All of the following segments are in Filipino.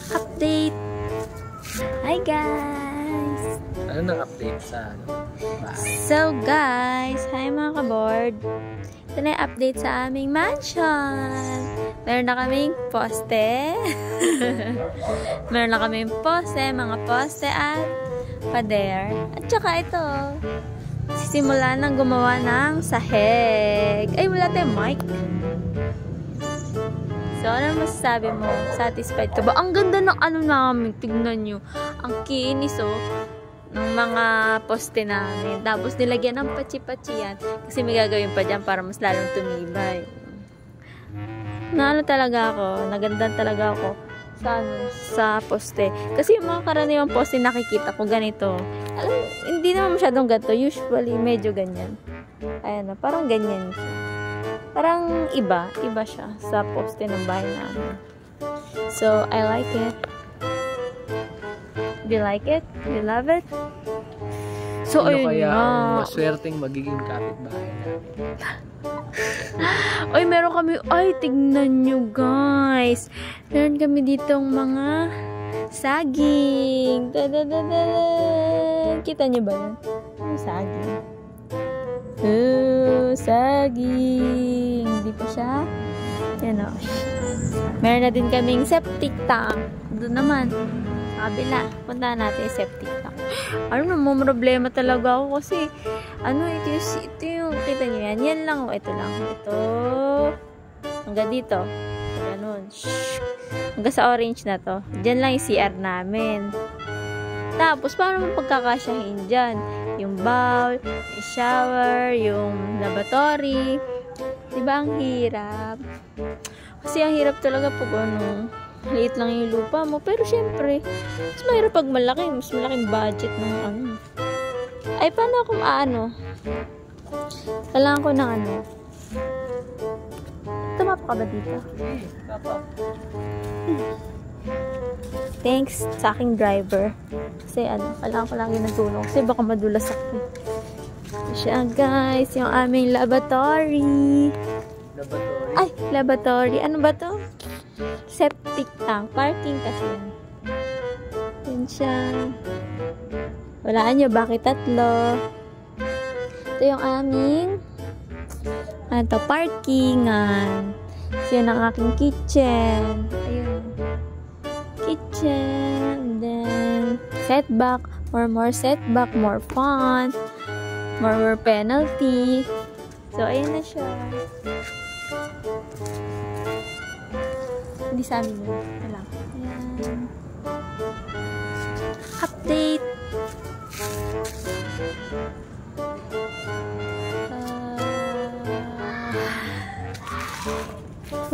Update! Hi guys! Ano nang update sa bahay? So guys, hi mga ka-board. Ito na yung update sa aming mansion. Meron na kaming poste. Meron na kaming poste, mga poste at pader. At saka ito, sisimula nang gumawa ng sahig. Ay, wala tayong mic. So, ano masasabi mo? Satisfied ka ba? Ang ganda ng ano namin. Tignan nyo. Ang kinis, oh. Ng mga poste namin. Tapos, nilagyan ng patsi-patsi yan. Kasi may gagawin pa dyan para mas lalong tumibay. Naano talaga ako. Naganda talaga ako sa poste. Kasi yung mga karaniwang poste nakikita ko ganito. Alam, hindi naman masyadong ganito. Usually, medyo ganyan. Ayan na. Parang ganyan siya. Parang iba siya sa poste ng bahay namin. So, I like it. Do you like it? Do you love it? So, Ano ayun kaya nga. ang maswerteng magiging kapitbahay namin? Ay, meron kami, ay, tignan nyo guys. Meron kami ditong mga saging. Tadadadada. Kita nyo ba yan? Yung saging. Saging. Hindi pa siya. Yan o. Meron na din kaming septic tank. Doon naman. Kabila. Punta natin yung septic tank. Ano naman, problema talaga ako kasi ano, ito yung kita nyo yan. Yan lang o. Ito lang. Ito. Hanggang dito. Ganun. Hanggang sa orange na to. Diyan lang yung CR namin. Tapos, paano mo pagkakasyahin dyan? Yung bowl, yung shower, yung lavatory. Diba ang hirap? Kasi ang hirap talaga pag ano, maliit lang yung lupa mo. Pero syempre, mas mahirap pag malaki. Mas malaking budget ng ano. Ay, paano kung ano? Kailangan ko ng ano. Tumapa ka ba dito? Thanks sa aking driver. Kasi ano, kailangan ko lagi nagtulong. Kasi baka madulas ako. Siya guys, yung aming lavatory. Laboratory? Ay, lavatory. Ano ba to? Septic tank. Parking kasi yan. Yan siya. Walaan nyo, bakit tatlo? Ito yung aming ano to, parkingan. So, yun ang aking kitchen. Ayun. Kitchen, and then setback, more setback, more fun, more penalty. So, ayun na siya. Hindi sa amin yun. Wala. Ayan. Update.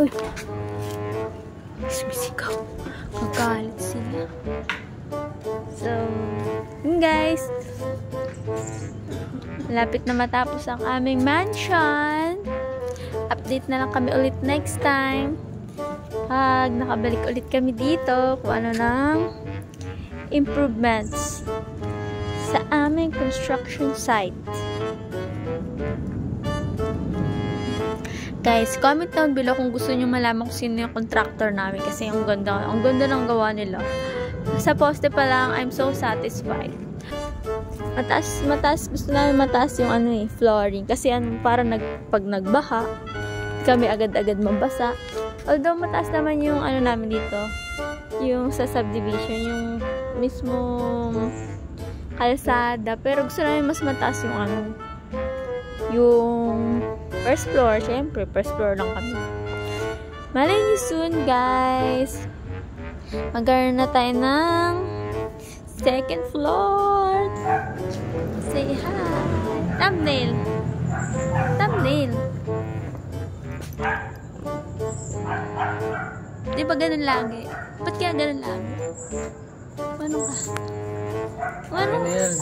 Uy. Sumisigaw. Magalit sila. So, yun guys. Malapit na matapos ang aming mansion. Update na lang kami ulit next time. Pag nakabalik ulit kami dito, kung ano ng improvements sa aming construction site. Guys, comment down below kung gusto nyo malaman kung sino yung contractor namin kasi ang ganda ng gawa nila. Sa poste pa lang, I'm so satisfied. Mataas, gusto namin mataas yung ano flooring kasi para pag nagbaha, kami agad-agad mabasa. Although mataas naman yung ano namin dito, yung sa subdivision, yung mismong kalsada, pero gusto namin mas mataas yung ano, yung first floor. Syempre, first floor lang kami. Malay niyo soon, guys. Magkaroon na tayo ng second floor. Say hi. Thumbnail. Di ba ganun lagi? Ba't kaya ganun lagi? Ano ka? Ano? Ano yan?